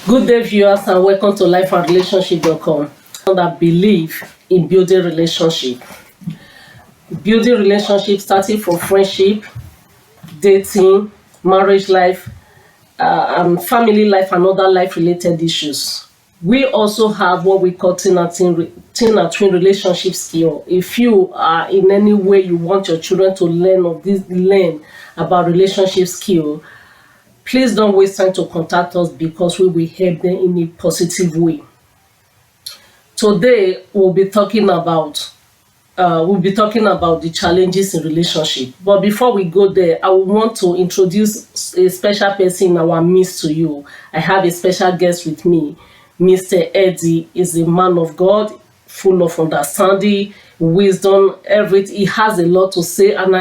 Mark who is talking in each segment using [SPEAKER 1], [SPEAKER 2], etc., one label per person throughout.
[SPEAKER 1] Good day, viewers, and welcome to LifeAndRelationship.com. That believe in building relationship. Building relationship starting from friendship, dating, marriage life, and family life and other life-related issues. We also have what we call teen and twin relationship skill. If you are in any way you want your children to learn about relationship skill, please don't waste time to contact us because we will help them in a positive way. Today we'll be talking about the challenges in relationship. But before we go there, I want to introduce a special person in our midst to you. I have a special guest with me. Mr. Eddie is a man of God, full of understanding, wisdom, everything. He has a lot to say, and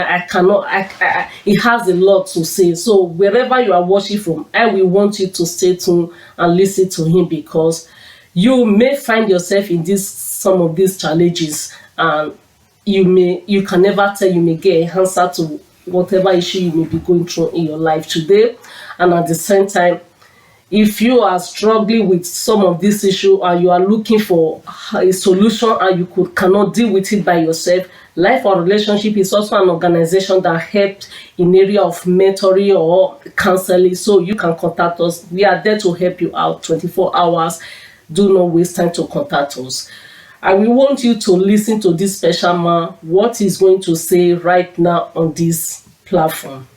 [SPEAKER 1] he has a lot to say. So wherever you are watching from, I will want you to stay tuned and listen to him, because you may find yourself in some of these challenges, and you can never tell. You may get an answer to whatever issue you may be going through in your life today. And at the same time, if you are struggling with some of this issue and you are looking for a solution and you cannot deal with it by yourself, Life and Relationship is also an organization that helps in area of mentoring or counseling. So you can contact us. We are there to help you out 24 hours. Do not waste time to contact us. And we want you to listen to this special man, what he's going to say right now on this platform.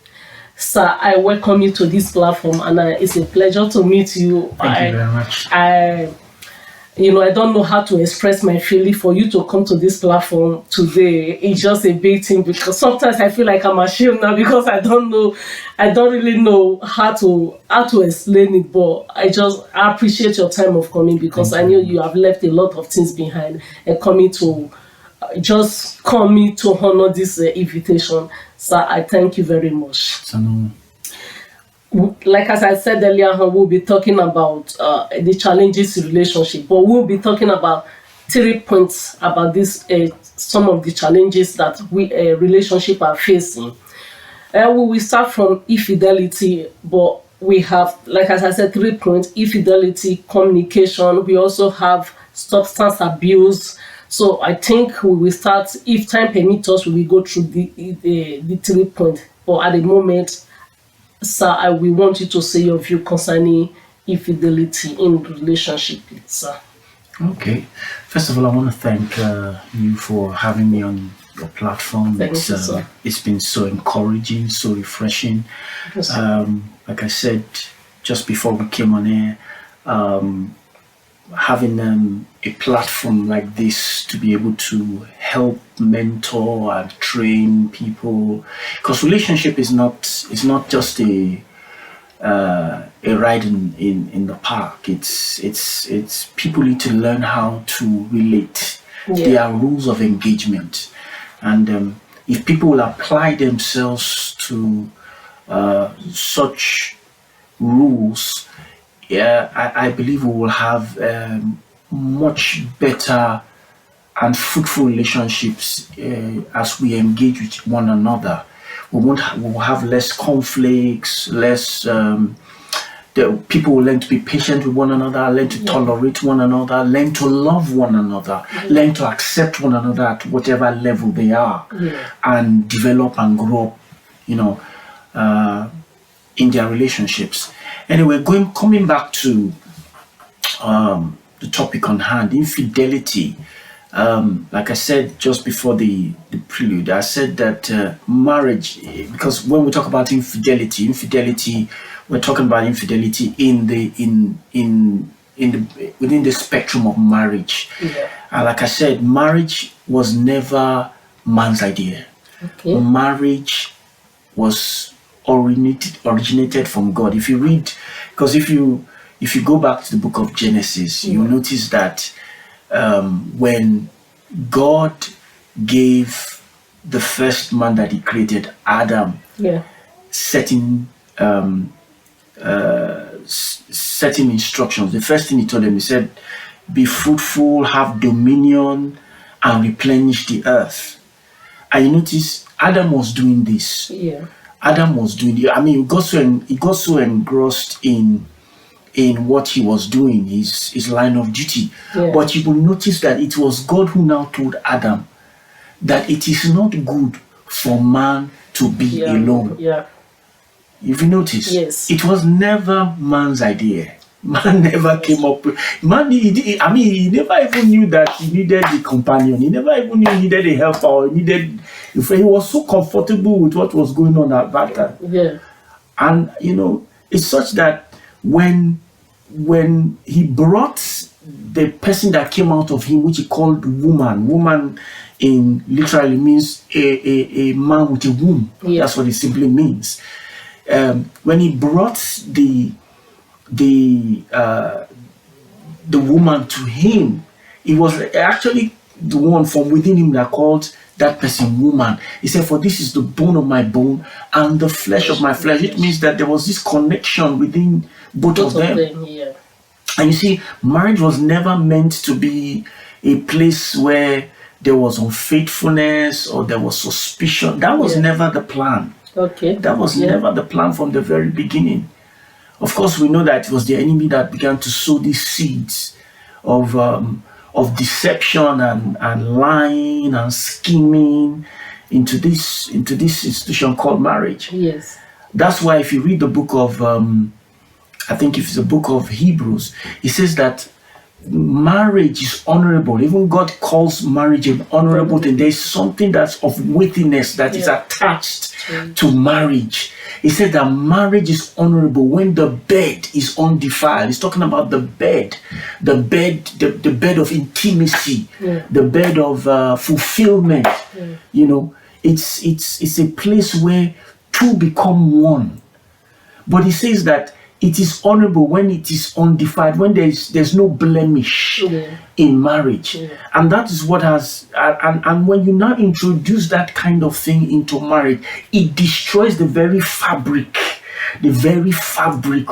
[SPEAKER 1] Sir, I welcome you to this platform, and it's a pleasure to meet you.
[SPEAKER 2] Thank you very much.
[SPEAKER 1] I don't know how to express my feeling for you to come to this platform today. It's just a big thing, because sometimes I feel like I'm ashamed now because I don't really know how to explain it. But I appreciate your time of coming, because I know you have left a lot of things behind and coming to honor this invitation. Sir, I thank you very much. Like as I said earlier, we'll be talking about the challenges in relationship, but we'll be talking about 3 points about this, some of the challenges that relationship are facing. We will start from infidelity, but we have, like as I said, 3 points: infidelity, communication. We also have substance abuse. So I think we will start, if time permits us, we will go through the 3 points. But at the moment, sir, we want you to say your view concerning infidelity in relationship, sir.
[SPEAKER 2] Okay. First of all, I want to thank you for having me on your platform.
[SPEAKER 1] Thank you, sir.
[SPEAKER 2] It's been so encouraging, so refreshing.
[SPEAKER 1] Yes,
[SPEAKER 2] like I said just before we came on air, having a platform like this to be able to help mentor and train people, because relationship is not just a ride in the park. It's people need to learn how to relate.
[SPEAKER 1] Yeah.
[SPEAKER 2] There are rules of engagement, and if people will apply themselves to such rules, I believe we will have much better and fruitful relationships as we engage with one another. We will have less conflicts, less. People will learn to be patient with one another, learn to tolerate one another, learn to love one another, learn to accept one another at whatever level they are, and develop and grow up, in their relationships. Anyway, coming back to the topic on hand, infidelity. Like I said just before the prelude, I said that marriage, because when we talk about infidelity, we're talking about infidelity within the spectrum of marriage.
[SPEAKER 1] Yeah.
[SPEAKER 2] And like I said, marriage was never man's idea.
[SPEAKER 1] Okay.
[SPEAKER 2] Marriage was originated from God. If you read, because if you go back to the book of Genesis, you'll notice that when God gave the first man that he created, Adam, certain instructions, the first thing he told him, he said, be fruitful, have dominion, and replenish the earth. And you notice Adam was doing this.
[SPEAKER 1] Yeah.
[SPEAKER 2] Adam was doing it. I mean, he got so engrossed in in what he was doing, his line of duty.
[SPEAKER 1] Yeah.
[SPEAKER 2] But you will notice that it was God who now told Adam that it is not good for man to be alone.
[SPEAKER 1] Yeah.
[SPEAKER 2] If you notice,
[SPEAKER 1] Yes.
[SPEAKER 2] it was never man's idea. Man never came up with man. He never even knew that he needed a companion. He never even knew he needed a helper or he needed a friend. He was so comfortable with what was going on at that time.
[SPEAKER 1] Yeah.
[SPEAKER 2] And it's such that when he brought the person that came out of him, which he called woman in literally means a man with a womb.
[SPEAKER 1] Yeah.
[SPEAKER 2] That's what it simply means. When he brought the woman to him, it was actually the one from within him that called that person woman. He said, "For this is the bone of my bone and the flesh of my flesh." It means that there was this connection within both of them.
[SPEAKER 1] Yeah.
[SPEAKER 2] And you see, marriage was never meant to be a place where there was unfaithfulness or there was suspicion. That was never the plan.
[SPEAKER 1] Okay.
[SPEAKER 2] That was never the plan from the very beginning. Of course, we know that it was the enemy that began to sow these seeds of deception and lying and scheming into this institution called marriage.
[SPEAKER 1] Yes.
[SPEAKER 2] That's why if you read the book of I think if it's the book of Hebrews, it says that marriage is honorable. Even God calls marriage an honorable thing. There's something that's of weightiness that is attached to marriage. He said that marriage is honorable when the bed is undefiled. He's talking about the bed of intimacy, the bed of fulfillment. It's a place where two become one. But he says that it is honorable when it is undefiled, when there's no blemish in marriage. And that is what has, and when you now introduce that kind of thing into marriage, it destroys the very fabric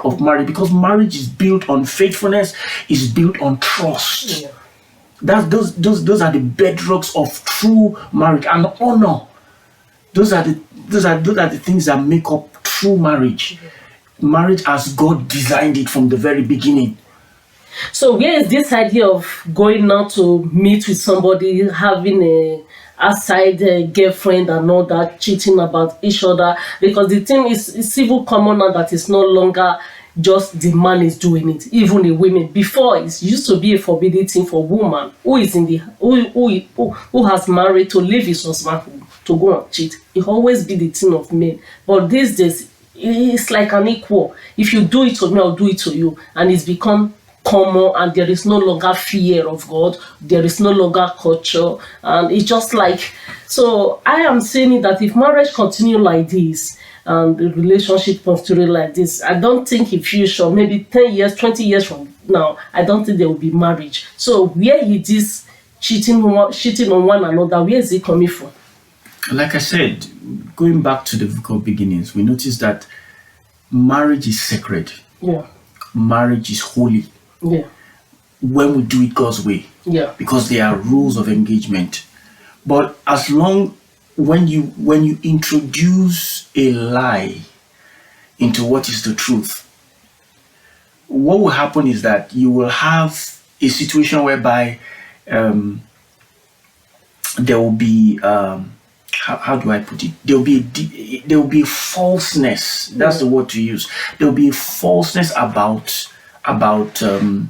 [SPEAKER 2] of marriage, because marriage is built on faithfulness, is built on trust. Those are the bedrocks of true marriage, and honor. Those are the things that make up true marriage. Marriage as God designed it from the very beginning.
[SPEAKER 1] So where is this idea of going out to meet with somebody, having a outside girlfriend and all that, cheating about each other? Because the thing is, it's even common now that it's no longer just the man is doing it, even the women. Before, it used to be a forbidden thing for woman who is in the who has married to leave his husband to go and cheat. It always be the thing of men. But these days, it's like an equal. If you do it to me, I'll do it to you. And it's become common, and there is no longer fear of God. There is no longer culture. And it's just like, so I am saying that if marriage continue like this, and the relationship continue like this, I don't think in future, maybe 10 years, 20 years from now, I don't think there will be marriage. So where is this cheating on one another, where is it coming from?
[SPEAKER 2] Like I said, going back to the book of beginnings, we notice that marriage is sacred.
[SPEAKER 1] Yeah.
[SPEAKER 2] Marriage is holy.
[SPEAKER 1] Yeah.
[SPEAKER 2] When we do it God's way.
[SPEAKER 1] Yeah.
[SPEAKER 2] Because there are rules of engagement. But as long when you introduce a lie into what is the truth, what will happen is that you will have a situation whereby there will be how do I put it? There will be falseness. That's the word to use. There will be falseness about the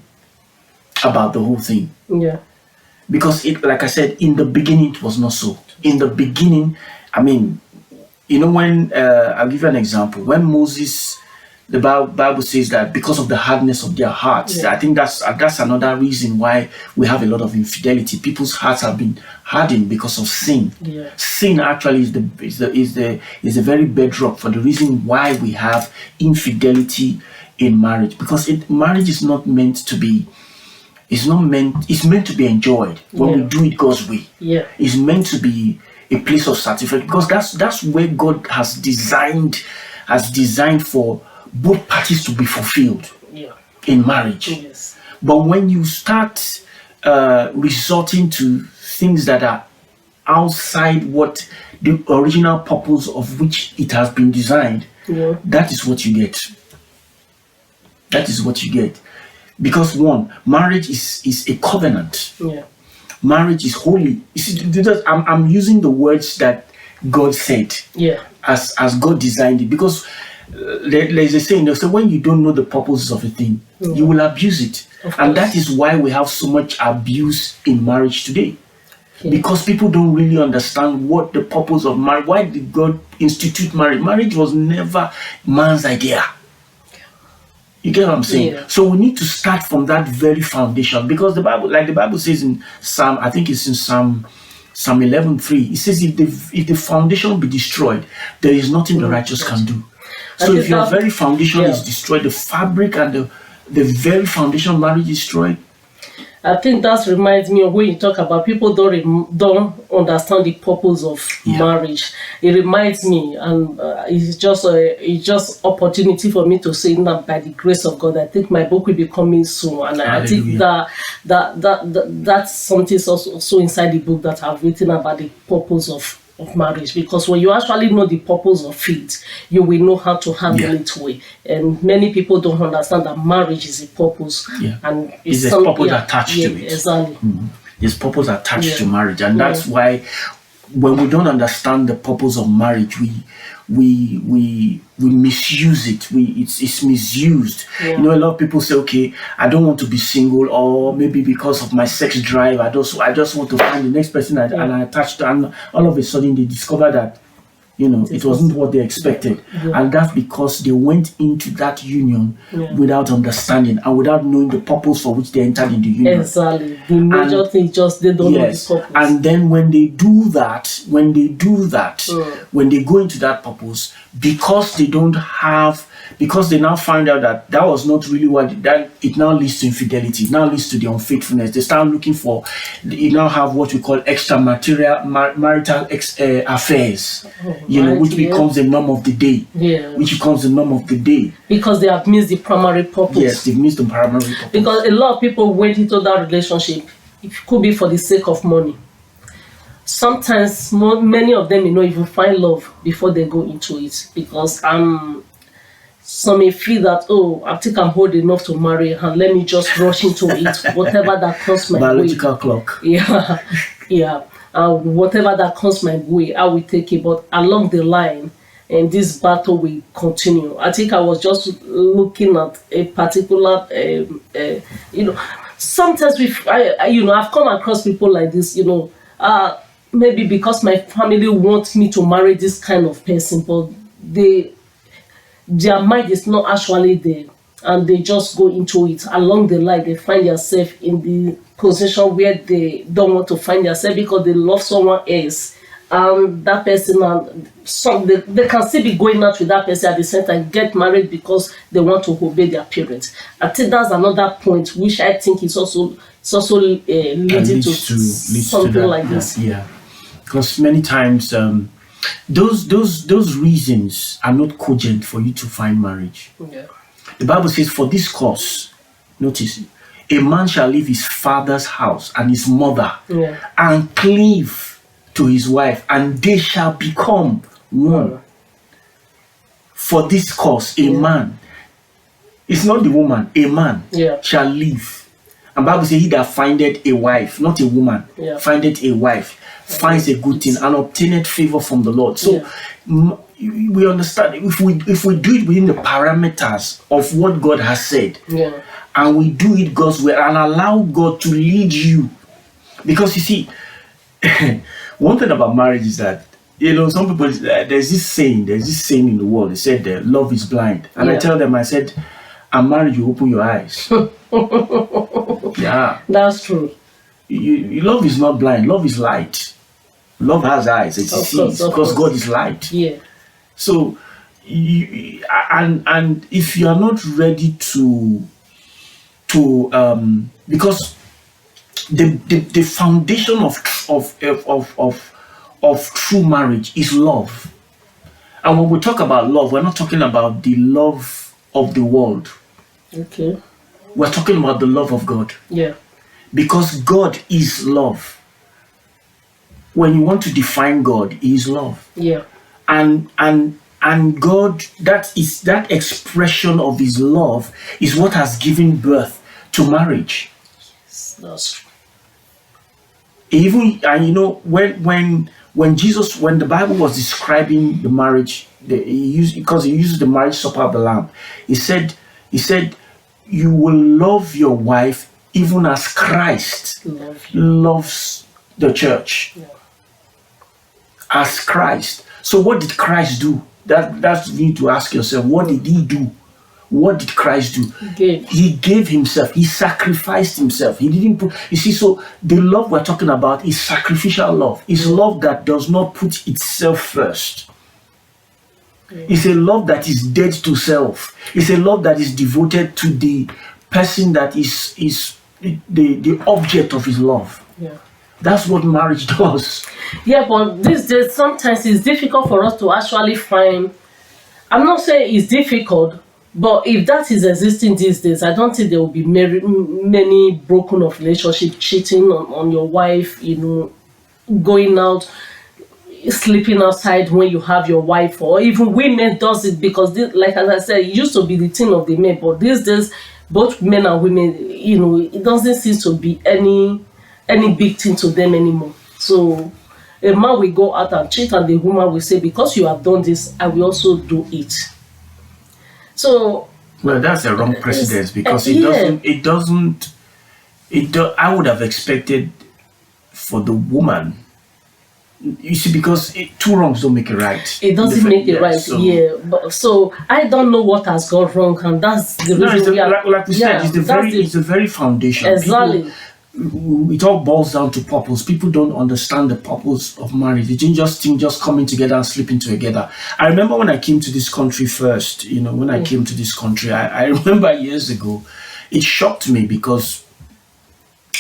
[SPEAKER 2] whole thing.
[SPEAKER 1] Yeah.
[SPEAKER 2] Because like I said, in the beginning it was not so. In the beginning, I mean, when I'll give you an example. When Moses, the Bible says that because of the hardness of their hearts, I think that's another reason why we have a lot of infidelity. People's hearts have been hardened because of sin.
[SPEAKER 1] Yeah. Sin
[SPEAKER 2] actually is the very bedrock for the reason why we have infidelity in marriage. Because marriage is not meant to be. It's meant to be enjoyed when we do it God's way.
[SPEAKER 1] Yeah.
[SPEAKER 2] It's meant to be a place of satisfaction, because that's where God has designed for both parties to be fulfilled in marriage.
[SPEAKER 1] Yes.
[SPEAKER 2] But when you start resorting to things that are outside what the original purpose of which it has been designed, that is what you get. That is what you get. Because one, marriage is a covenant.
[SPEAKER 1] Yeah.
[SPEAKER 2] Marriage is holy. You see, I'm using the words that God said.
[SPEAKER 1] Yeah.
[SPEAKER 2] As God designed it. Because there's a saying, they'll say, when you don't know the purposes of a thing, you will abuse it. And that is why we have so much abuse in marriage today. Because people don't really understand what the purpose of marriage, why did God institute marriage? Marriage was never man's idea. You get what I'm saying?
[SPEAKER 1] Yeah.
[SPEAKER 2] So we need to start from that very foundation, because the Bible says in Psalm, I think it's in Psalm 11:3, it says, if the foundation be destroyed, there is nothing the righteous can do. So if your very foundation is destroyed, the fabric and the very foundation of marriage is destroyed.
[SPEAKER 1] I think that reminds me of when you talk about people don't understand the purpose of marriage. It reminds me, and it's just opportunity for me to say that by the grace of God, I think my book will be coming soon, and I think that's something also inside the book that I've written about the purpose of marriage, because when you actually know the purpose of it, you will know how to handle it well. And many people don't understand that marriage is a purpose, and
[SPEAKER 2] there's a purpose attached to it.
[SPEAKER 1] Exactly.
[SPEAKER 2] There's purpose attached to marriage, and that's why when we don't understand the purpose of marriage, we misuse it. It's misused. You know, a lot of people say, okay, I don't want to be single, or maybe because of my sex drive, I just want to find the next person and I attach to, and all of a sudden they discover that, you know, it wasn't what they expected. And that's because they went into that union without understanding and without knowing the purpose for which they entered into the union.
[SPEAKER 1] Exactly. The major thing is just they don't know the purpose.
[SPEAKER 2] And then when they do that, when they go into that purpose, because they now find out that was not really what, that it now leads to infidelity, it now leads to the unfaithfulness. They start looking for, you now have what we call marital affairs, which becomes the norm of the day. Which becomes the norm of the day.
[SPEAKER 1] Because they have missed the primary purpose.
[SPEAKER 2] Yes, they've missed the primary purpose.
[SPEAKER 1] Because a lot of people went into that relationship, it could be for the sake of money. Sometimes many of them, even find love before they go into it, because some may feel that, I think I'm old enough to marry, and let me just rush into it, whatever that comes my
[SPEAKER 2] biological clock.
[SPEAKER 1] Whatever that comes my way, I will take it. But along the line, and this battle will continue. I think I was just looking at a particular, sometimes I've come across people like this, maybe because my family wants me to marry this kind of person, but their mind is not actually there, and they just go into it. Along the line, they find themselves in the position where they don't want to find themselves, because they love someone else, and that person, and they can still be going out with that person at the same time, get married because they want to obey their parents. I think that's another point, which I think is also leading to something like this.
[SPEAKER 2] Because many times those reasons are not cogent for you to find marriage. The Bible says, for this cause, notice, a man shall leave his father's house and his mother and cleave to his wife, and they shall become one. For this cause, a man, it's not the woman, a man shall leave. And Bible says, he that findeth a wife, not a woman, findeth a wife, finds a good thing and obtaineth favor from the Lord. So we understand, if we do it within the parameters of what God has said, and we do it God's way and allow God to lead you, because you see, one thing about marriage is that, some people, there's this saying in the world, they said that love is blind, and I tell them, I said, and marriage, you open your eyes.
[SPEAKER 1] That's true.
[SPEAKER 2] Love is not blind. Love is light. Love has eyes. It sees, because God is light. So, and if you are not ready to because the foundation of true marriage is love. And when we talk about love, we're not talking about the love of the world. We're talking about the love of God. Because God is love. When you want to define God, He is love. And And God, that expression of his love is what has given birth to marriage.
[SPEAKER 1] Yes, that's true.
[SPEAKER 2] Even, and you know, when the Bible was describing the marriage, he uses the marriage supper of the Lamb. He said, you will love your wife even as Christ loves the church.
[SPEAKER 1] Yeah.
[SPEAKER 2] As Christ. So what did Christ do? That's you need to ask yourself, what did he do? What did Christ do? He gave himself. He sacrificed himself. He didn't put, you see, so the love we're talking about is sacrificial love. It's love that does not put itself first. It's a love that is dead to self. It's a love that is devoted to the person that is the object of his love.
[SPEAKER 1] Yeah.
[SPEAKER 2] That's what marriage does.
[SPEAKER 1] Yeah, but these days sometimes it's difficult for us to actually find. I'm not saying it's difficult, but if that is existing these days, I don't think there will be many broken of relationship, cheating on your wife, you know, going out, sleeping outside when you have your wife, or even women does it because this, like as I said, it used to be the thing of the men, but these days both men and women, you know, it doesn't seem to be any big thing to them anymore. So a man will go out and cheat, and the woman will say, because you have done this, I will also do it. So
[SPEAKER 2] well, that's the wrong precedence, because I would have expected for the woman, you see, because two wrongs don't make it right.
[SPEAKER 1] It doesn't make it right. But so I don't know what has gone wrong, and that's the reason.
[SPEAKER 2] Like we said, it's the very foundation.
[SPEAKER 1] Exactly.
[SPEAKER 2] It all boils down to purpose. People don't understand the purpose of marriage. They just think just coming together and sleeping together. I remember when I came to this country first, you know, I remember years ago, it shocked me because,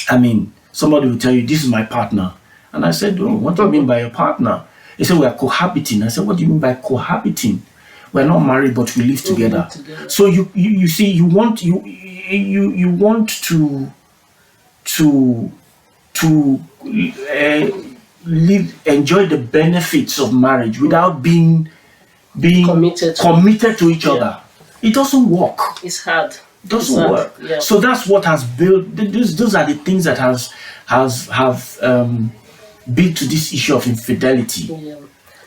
[SPEAKER 2] I mean, somebody will tell you, this is my partner. And I said, oh, what do you mean by your partner? They said, we are cohabiting. I said, what do you mean by cohabiting? We're not married, but we live together. So you see, you want to enjoy the benefits of marriage without being committed to each other. It doesn't work.
[SPEAKER 1] It's hard.
[SPEAKER 2] It doesn't work. Yeah. So that's what has built. Those are the things that have built to this issue of infidelity. Yeah.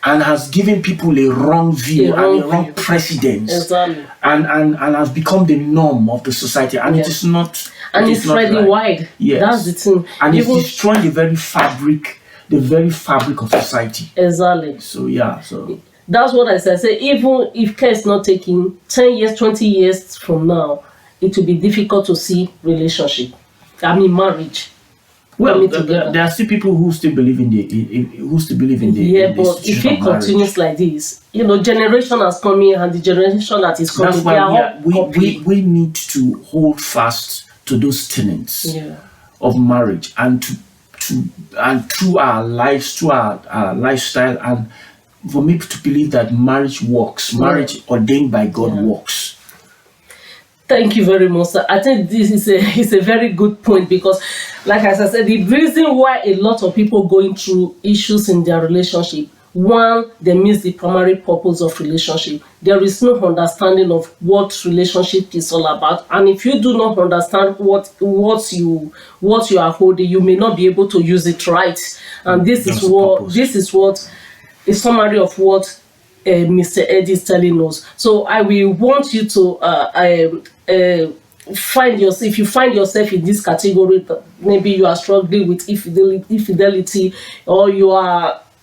[SPEAKER 2] And has given people a wrong view and a wrong precedence. Exactly. And has become the norm of the society. And it is not.
[SPEAKER 1] And it's spreading wide.
[SPEAKER 2] Yes.
[SPEAKER 1] That's the thing.
[SPEAKER 2] And it's destroying the very fabric of society.
[SPEAKER 1] Exactly.
[SPEAKER 2] So yeah. So
[SPEAKER 1] that's what I said. Say even if care is not taken, 10 years, 20 years from now, it will be difficult to see marriage.
[SPEAKER 2] Well, there are still people who still believe in the
[SPEAKER 1] yeah, but if it continues like this, you know, generation has come in, and the generation that is coming,
[SPEAKER 2] that's why we need to hold fast to those tenets of marriage, and through our lives, through our lifestyle, and for me to believe that marriage works, marriage ordained by God works.
[SPEAKER 1] Thank you very much, sir. I think this is a very good point, because, like as I said, the reason why a lot of people going through issues in their relationship, one, they miss the primary purpose of relationship. There is no understanding of what relationship is all about, and if you do not understand what you are holding, you may not be able to use it right. And this is what a summary of what Mr. Eddie is telling us. So I will want you to if you find yourself in this category, maybe you are struggling with infidelity, or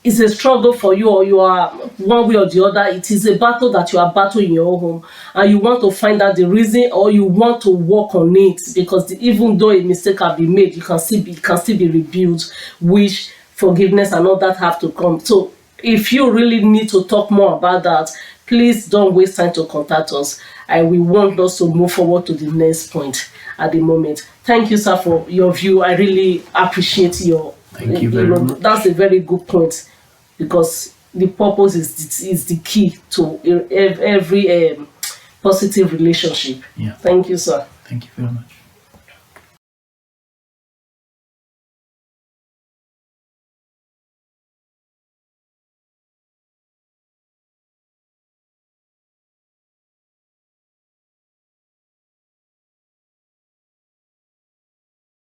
[SPEAKER 1] it's a struggle for you, or you are one way or the other, it is a battle that you are battling in your home, and you want to find out the reason, or you want to work on it, because even though a mistake has been made, it can still be rebuilt, which forgiveness and all that have to come. So if you really need to talk more about that, please don't waste time to contact us. We want us to move forward to the next point at the moment. Thank you, sir, for your view. I really appreciate your.
[SPEAKER 2] Thank you very much.
[SPEAKER 1] That's a very good point, because the purpose is the key to every positive relationship.
[SPEAKER 2] Yeah.
[SPEAKER 1] Thank you, sir.
[SPEAKER 2] Thank you very much.